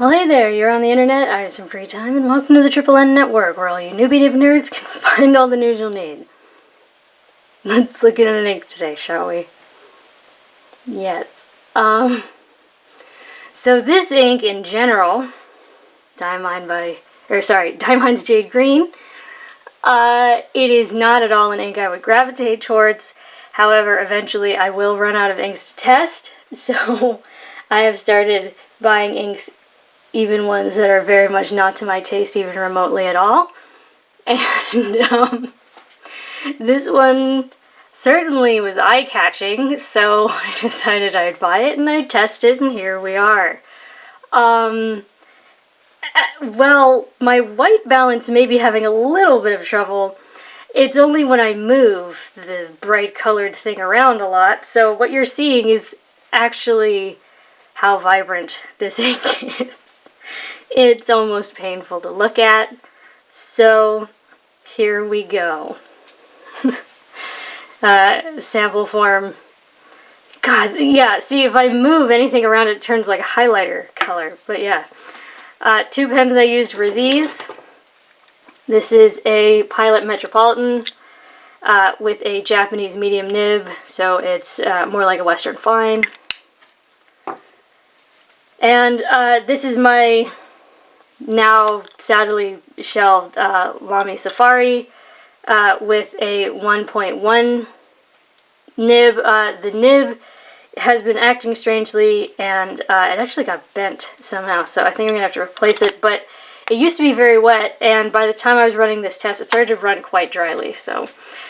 Well, hey there, you're on the internet, I have some free time, and welcome to the Triple N Network, where all you newbie dip nerds can find all the news you'll need. Let's look at an ink today, shall we? Yes. So this ink in general, Diamine's Jade Green, it is not at all an ink I would gravitate towards. However, eventually I will run out of inks to test, so I have started buying inks, even ones that are very much not to my taste even remotely at all. And this one certainly was eye-catching, so I decided I'd buy it and I'd test it, and here we are. Well, my white balance may be having a little bit of trouble. It's only when I move the bright colored thing around a lot, so what you're seeing is actually how vibrant this ink is. It's almost painful to look at, so here we go. Sample form. God, yeah, see, if I move anything around it turns like a highlighter color, but yeah. Two pens I used were these. This is a Pilot Metropolitan with a Japanese medium nib, so it's more like a Western fine. And this is my now sadly shelved Lamy Safar with a 1.1 nib. The nib has been acting strangely, and it actually got bent somehow, so I think I'm going to have to replace it, but it used to be very wet, and by the time I was running this test, it started to run quite dryly, so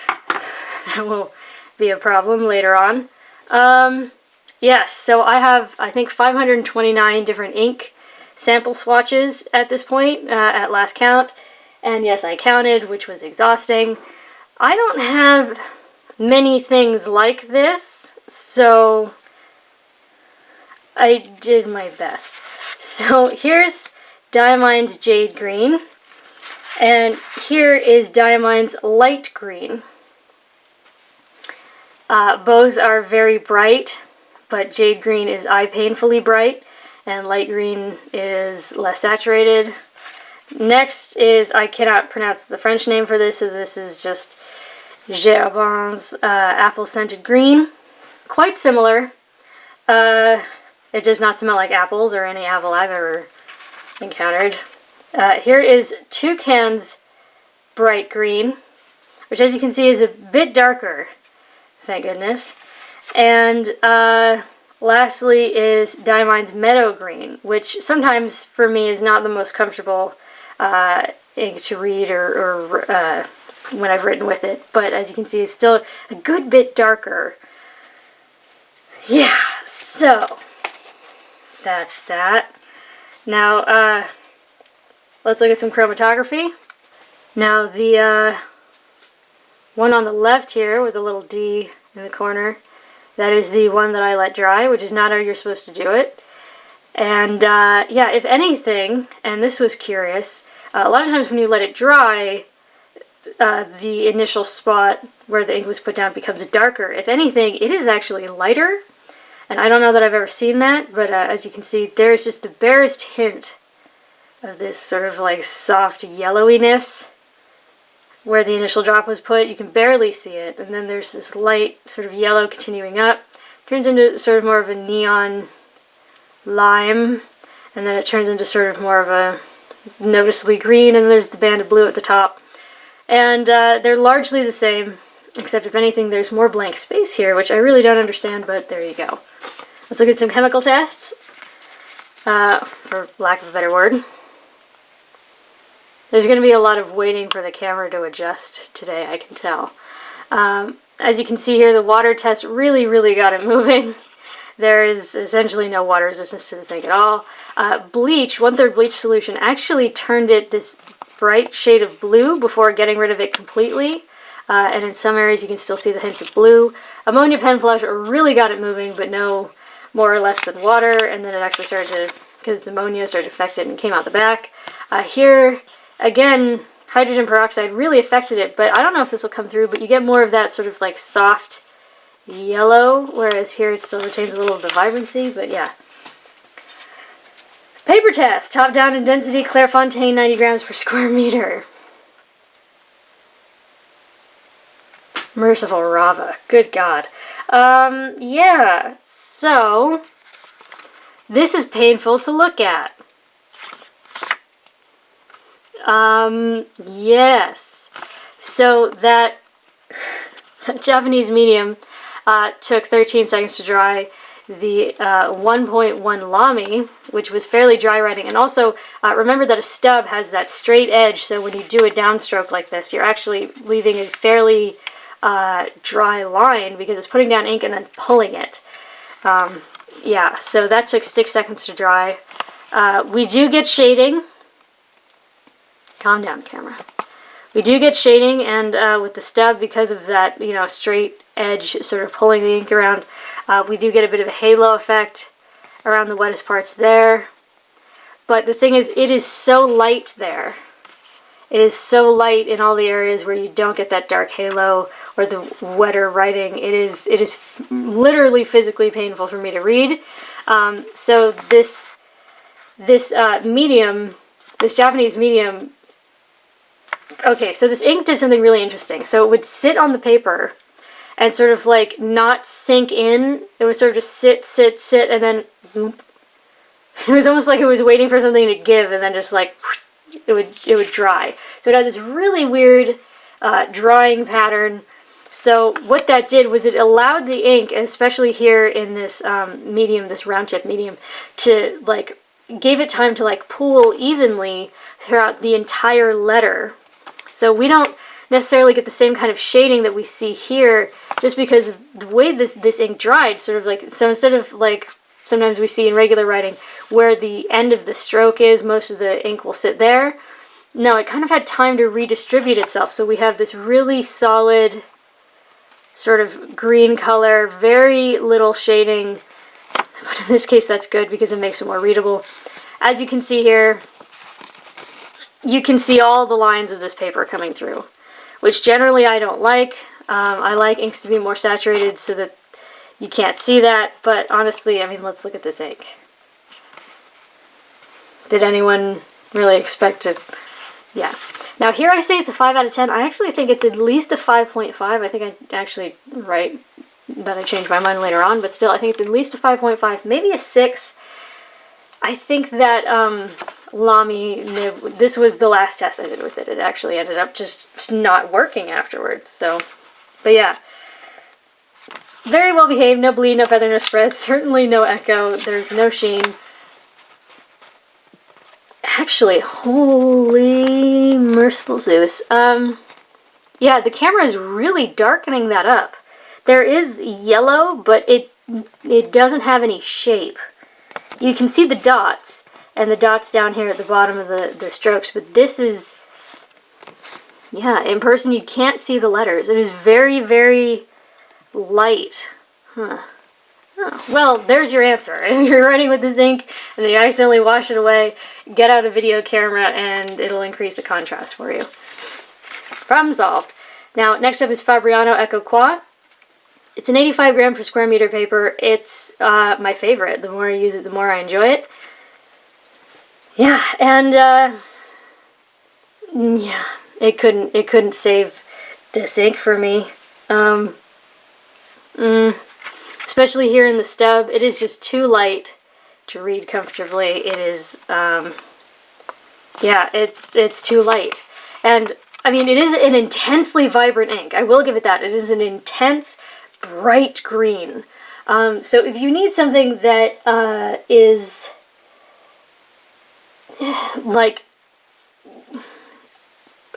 that will be a problem later on. Yes, so I have, I think, 529 different ink sample swatches at this point, at last count, and yes, I counted, which was exhausting. I don't have many things like this, so I did my best. So here's Diamine's Jade Green, and here is Diamine's Light Green. Both are very bright, but Jade Green is eye-painfully bright, and Light Green is less saturated. Next is, I cannot pronounce the French name for this, so this is just Gerbon's Apple-Scented Green. Quite similar. It does not smell like apples or any apple I've ever encountered. Here is Toucan's Bright Green, which as you can see is a bit darker, thank goodness. And lastly is Diamine's Meadow Green, which sometimes for me is not the most comfortable ink to read or when I've written with it, but as you can see it's still a good bit darker. Yeah, so that's that. Now let's look at some chromatography. Now the one on the left here with a little D in the corner, that is the one that I let dry, which is not how you're supposed to do it. And yeah, if anything, and this was curious, a lot of times when you let it dry, the initial spot where the ink was put down becomes darker. If anything, it is actually lighter, and I don't know that I've ever seen that, but as you can see, there's just the barest hint of this sort of like soft yellowiness where the initial drop was put. You can barely see it, and then there's this light sort of yellow continuing up. Turns into sort of more of a neon lime, and then it turns into sort of more of a noticeably green, and there's the band of blue at the top. And they're largely the same, except if anything there's more blank space here, which I really don't understand, but there you go. Let's look at some chemical tests, for lack of a better word. There's going to be a lot of waiting for the camera to adjust today, I can tell. As you can see here, the water test really got it moving. There is essentially no water resistance to this ink at all. Bleach, 1/3 bleach solution, actually turned it this bright shade of blue before getting rid of it completely. And in some areas you can still see the hints of blue. Ammonia pen flush really got it moving, but no more or less than water, and then it actually started to, because it's ammonia, started to affect it and came out the back. Here, again, hydrogen peroxide really affected it, but I don't know if this will come through, but you get more of that sort of like soft yellow, whereas here it still retains a little of the vibrancy, but yeah. Paper test. Top down in density, Clairefontaine, 90 grams per square meter. Merciful Rava. Good God. Yeah. So, this is painful to look at. Yes. So that Japanese medium took 13 seconds to dry. The 1.1 Lamy, which was fairly dry writing, and also remember that a stub has that straight edge, so when you do a downstroke like this, you're actually leaving a fairly dry line because it's putting down ink and then pulling it. Yeah, so that took 6 seconds to dry. We do get shading. Calm down, camera. We do get shading, and with the stub, because of that, you know, straight edge sort of pulling the ink around, we do get a bit of a halo effect around the wettest parts there. But the thing is, it is so light there. It is so light in all the areas where you don't get that dark halo or the wetter writing. It is literally physically painful for me to read. So this medium, this Japanese medium. Okay, so this ink did something really interesting. So it would sit on the paper and sort of like not sink in. It would sort of just sit, and then whoop. It was almost like it was waiting for something to give, and then just like it would dry. So it had this really weird drying pattern. So what that did was it allowed the ink, especially here in this medium, this round tip medium, to like gave it time to like pool evenly throughout the entire letter. So we don't necessarily get the same kind of shading that we see here just because of the way this ink dried, sort of like, so instead of like sometimes we see in regular writing where the end of the stroke is, most of the ink will sit there. No, it kind of had time to redistribute itself, so we have this really solid sort of green color, very little shading, but in this case that's good because it makes it more readable. As you can see here, you can see all the lines of this paper coming through, which generally I don't like. I like inks to be more saturated so that you can't see that, but honestly, I mean, let's look at this ink. Did anyone really expect it? Yeah. Now here I say it's a 5 out of 10. I actually think it's at least a 5.5. I think I actually write that I changed my mind later on, but still, I think it's at least a 5.5, maybe a 6. I think that Lamy nib, this was the last test I did with it. It actually ended up just not working afterwards. So, but yeah. Very well behaved, no bleed, no feather, no spread, certainly no echo, there's no sheen. Actually, holy merciful Zeus. Yeah, the camera is really darkening that up. There is yellow, but it doesn't have any shape. You can see the dots, and the dots down here at the bottom of the strokes, but this is, yeah, in person you can't see the letters. It is very, very light. Huh. Oh, well, there's your answer. If you're writing with this ink and then you accidentally wash it away, get out a video camera and it'll increase the contrast for you. Problem solved. Now, next up is Fabriano Eco Qua. It's an 85 gram per square meter paper. It's my favorite. The more I use it, the more I enjoy it. Yeah, and yeah, it couldn't save this ink for me. Especially here in the stub, it is just too light to read comfortably. It is, yeah, it's too light. And, I mean, it is an intensely vibrant ink. I will give it that. It is an intense, bright green. So if you need something that is, like,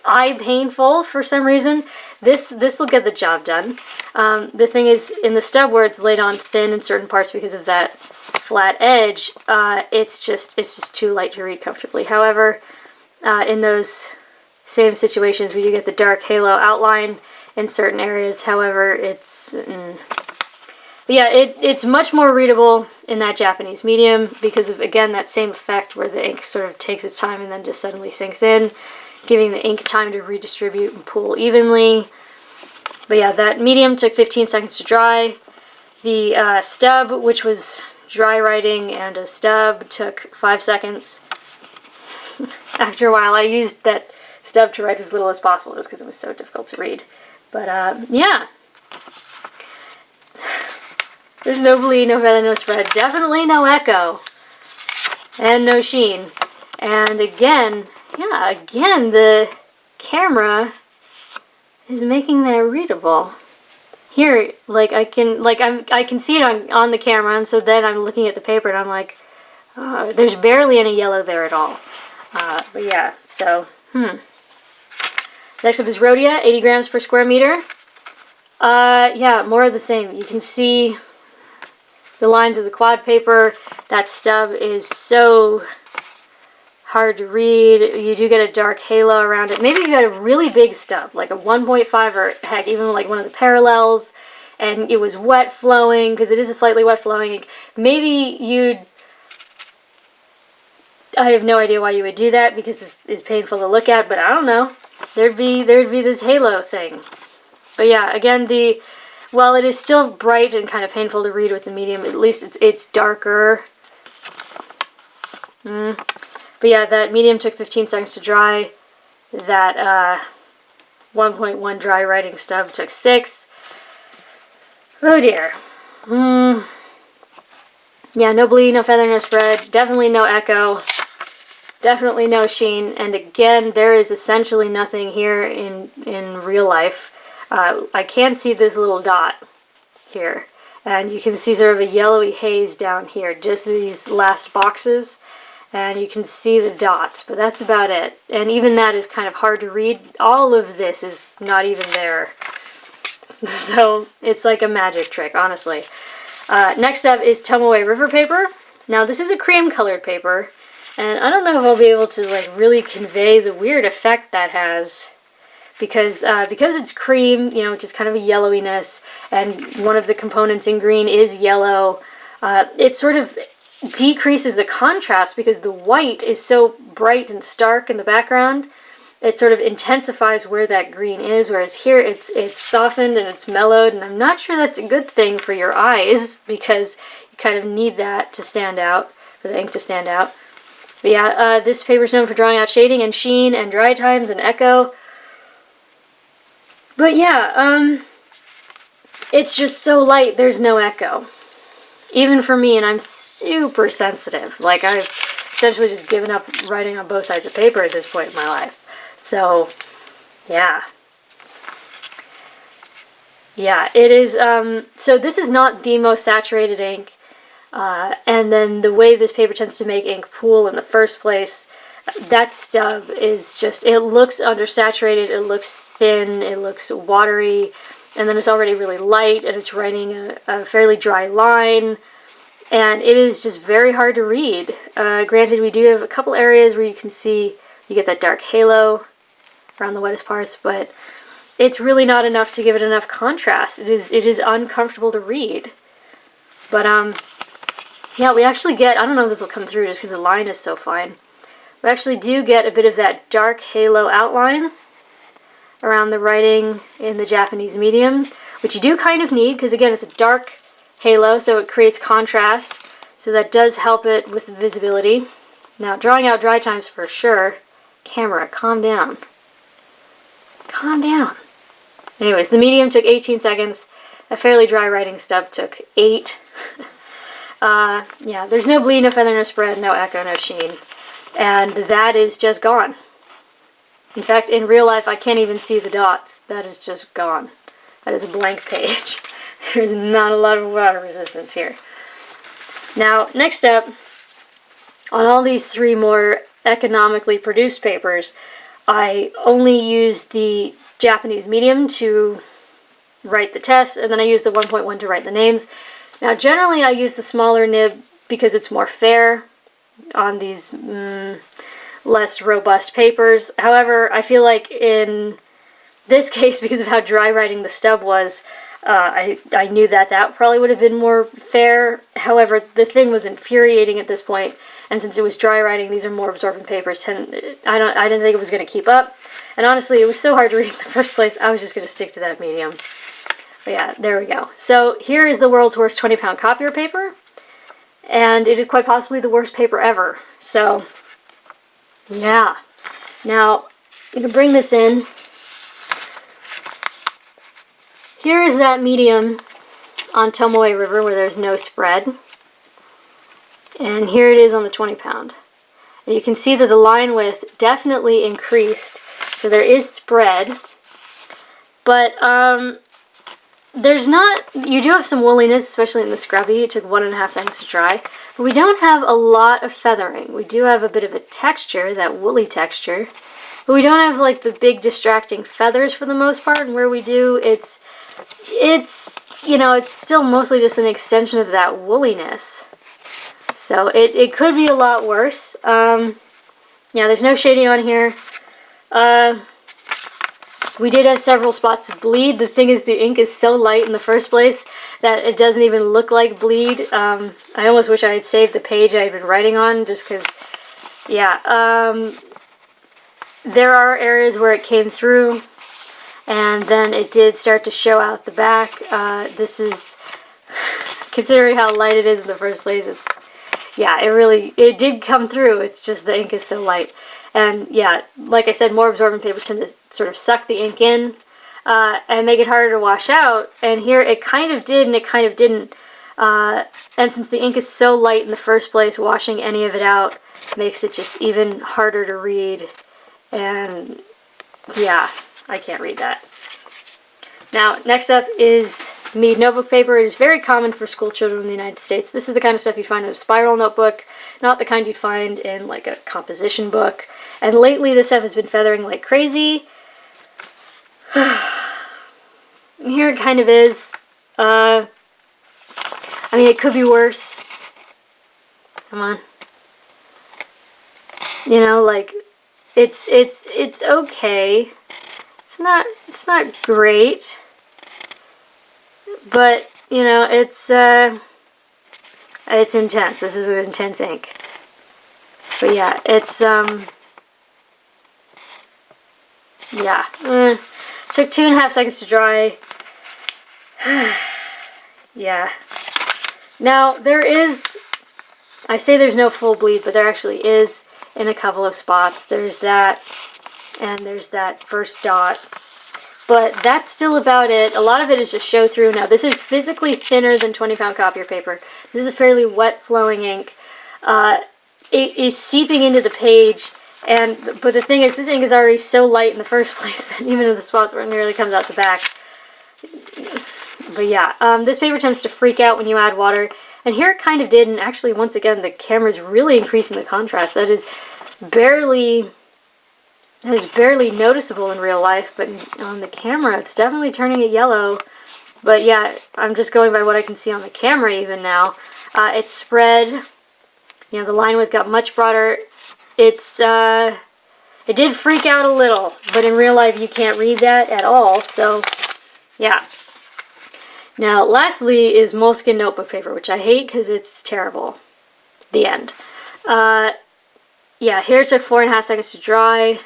eye painful for some reason, this will get the job done. The thing is, in the stub where it's laid on thin in certain parts because of that flat edge, it's just too light to read comfortably. However, in those same situations, we do get the dark halo outline in certain areas. However, it's but yeah, it's much more readable in that Japanese medium because of, again, that same effect where the ink sort of takes its time and then just suddenly sinks in, giving the ink time to redistribute and pool evenly. But yeah, that medium took 15 seconds to dry. The stub, which was dry writing and a stub took 5 seconds. After a while, I used that stub to write as little as possible just because it was so difficult to read. But yeah. There's no bleed, no feather, no spread. Definitely no echo. And no sheen. And again, yeah, again, the camera is making that readable. Here, like I can see it on the camera, and so then I'm looking at the paper and I'm like, oh, there's barely any yellow there at all. But yeah, so, Next up is Rhodia, 80 grams per square meter. Yeah, more of the same. You can see the lines of the quad paper. That stub is so hard to read. You do get a dark halo around it. Maybe if you had a really big stub, like a 1.5 or heck, even like one of the parallels, and it was wet flowing, because it is a slightly wet flowing, maybe you'd... I have no idea why you would do that, because this is painful to look at, but I don't know. There'd be this halo thing. But yeah, again, while it is still bright and kind of painful to read with the medium, at least it's darker. But yeah, that medium took 15 seconds to dry. That 1.1 dry writing stub took 6. Oh dear. Yeah, no bleed, no feather, no spread. Definitely no echo. Definitely no sheen. And again, there is essentially nothing here in real life. I can see this little dot here. And you can see sort of a yellowy haze down here. Just these last boxes. And you can see the dots, but that's about it. And even that is kind of hard to read. All of this is not even there. So it's like a magic trick, honestly. Next up is Tomoe River paper. Now this is a cream colored paper, and I don't know if I'll be able to like really convey the weird effect that has, because it's cream, you know, which is kind of a yellowiness, and one of the components in green is yellow. It sort of decreases the contrast because the white is so bright and stark in the background. It sort of intensifies where that green is, whereas here it's softened and it's mellowed, and I'm not sure that's a good thing for your eyes, because you kind of need that to stand out, for the ink to stand out. But yeah, this paper is known for drawing out shading and sheen and dry times and echo. But yeah, it's just so light, there's no echo. Even for me, and I'm super sensitive. Like, I've essentially just given up writing on both sides of paper at this point in my life. So, yeah. Yeah, it is, so this is not the most saturated ink. And then the way this paper tends to make ink pool in the first place, that stub is just, it looks undersaturated, it looks thin, it looks watery, and then it's already really light, and it's writing a fairly dry line, and it is just very hard to read. Granted, we do have a couple areas where you can see, you get that dark halo around the wettest parts, but it's really not enough to give it enough contrast. It is uncomfortable to read. But, yeah, we actually get, I don't know if this will come through just because the line is so fine, we actually do get a bit of that dark halo outline around the writing in the Japanese medium, which you do kind of need, because again, it's a dark halo, so it creates contrast, so that does help it with the visibility. Now, drawing out dry times for sure. Camera, calm down. Calm down. Anyways, the medium took 18 seconds. A fairly dry writing stub took 8. Yeah, there's no bleed, no feather, no spread, no echo, no sheen. And that is just gone. In fact, in real life, I can't even see the dots. That is just gone. That is a blank page. There's not a lot of water resistance here. Now, next up, on all these 3 more economically produced papers, I only use the Japanese medium to write the test, and then I use the 1.1 to write the names. Now, generally, I use the smaller nib because it's more fair on these less robust papers. However, I feel like in this case, because of how dry writing the stub was, I knew that probably would have been more fair. However, the thing was infuriating at this point, and since it was dry writing, these are more absorbent papers, and I didn't think it was going to keep up. And honestly, it was so hard to read in the first place, I was just going to stick to that medium. But yeah, there we go. So here is the world's worst 20-pound copier paper. and it is quite possibly the worst paper ever. So, yeah. Now, you can bring this in. Here is that medium on Tomoe River where there's no spread. And here it is on the 20 pound. And you can see that the line width definitely increased. So there is spread. But there's not, you do have some woolliness, especially in the scrubby. It took 1.5 seconds to dry. But we don't have a lot of feathering. We do have a bit of a texture, that woolly texture. But we don't have like the big distracting feathers for the most part. And where we do, it's you know, it's still mostly just an extension of that woolliness. So it could be a lot worse. Yeah, there's no shading on here. We did have several spots of bleed. The thing is, the ink is so light in the first place that it doesn't even look like bleed. I almost wish I had saved the page I had been writing on, just because, yeah. There are areas where it came through, and then it did start to show out the back. This is, considering how light it is in the first place, it's, yeah, it did come through. It's just the ink is so light. And yeah, like I said, more absorbent papers tend to sort of suck the ink in and make it harder to wash out. And here it kind of did and it kind of didn't. And since the ink is so light in the first place, washing any of it out makes it just even harder to read. And yeah, I can't read that. Now, next up is Mead Notebook Paper. It is very common for school children in the United States. This is the kind of stuff you'd find in a spiral notebook, not the kind you'd find in like a composition book. And lately this stuff has been feathering like crazy. And here it kind of is. I mean, it could be worse. Come on. You know, like, it's okay. It's not great. But, you know, it's intense. This is an intense ink. But yeah, it's, yeah. Took 2.5 seconds to dry. Yeah. Now, there is, I say there's no full bleed, but there actually is in a couple of spots. There's that, and there's that first dot. But that's still about it. A lot of it is just show through. Now, this is physically thinner than 20-pound copier paper. This is a fairly wet flowing ink. It is seeping into the page, but the thing is, this ink is already so light in the first place that even in the spots where it nearly comes out the back. But yeah, this paper tends to freak out when you add water. And here it kind of did, and actually, once again, the camera's really increasing the contrast. That is barely noticeable in real life, but on the camera it's definitely turning it yellow. But yeah, I'm just going by what I can see on the camera even now. It's spread, you know, the line width got much broader. It did freak out a little, but in real life you can't read that at all, so yeah. Now lastly is Moleskine notebook paper, which I hate because it's terrible. The end. Yeah, here it took 4.5 seconds to dry.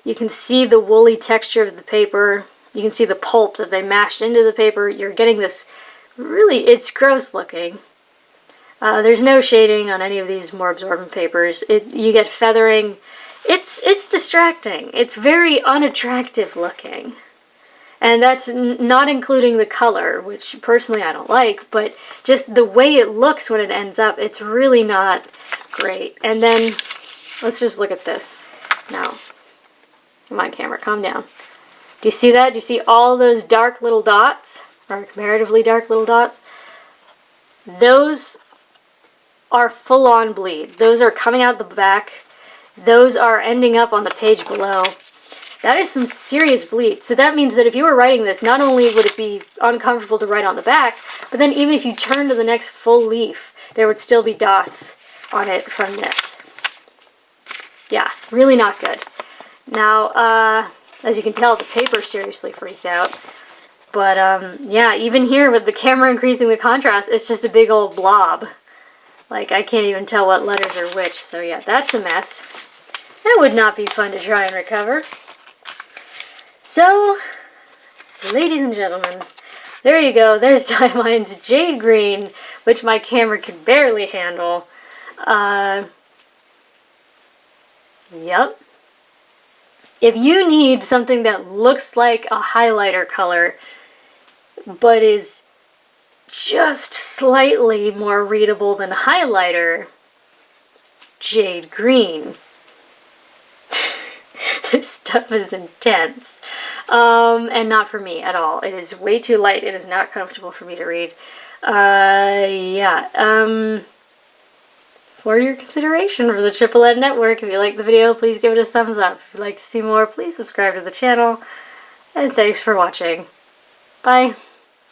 You can see the woolly texture of the paper. You can see the pulp that they mashed into the paper. You're getting this really, it's gross looking. There's no shading on any of these more absorbent papers. You get feathering. It's distracting. It's very unattractive looking. And that's not including the color, which personally I don't like, but just the way it looks when it ends up, it's really not great. And then, let's just look at this. Now, come on camera, calm down. Do you see that? Do you see all those dark little dots, or comparatively dark little dots? Those are full-on bleed. Those are coming out the back. Those are ending up on the page below. That is some serious bleed. So that means that if you were writing this, not only would it be uncomfortable to write on the back, but then even if you turn to the next full leaf, there would still be dots on it from this. Yeah, really not good. Now, as you can tell, the paper seriously freaked out. But yeah, even here with the camera increasing the contrast, it's just a big old blob. Like, I can't even tell what letters are which. So yeah, that's a mess. That would not be fun to try and recover. So, ladies and gentlemen, there you go. There's Diamine's Jade Green which my camera can barely handle. Yep. If you need something that looks like a highlighter color, but is just slightly more readable than highlighter, Jade Green. This stuff is intense. And not for me at all. It is way too light. It is not comfortable for me to read. Yeah. For your consideration for the Triple Ed Network. If you liked the video, please give it a thumbs up. If you'd like to see more, please subscribe to the channel. And thanks for watching. Bye.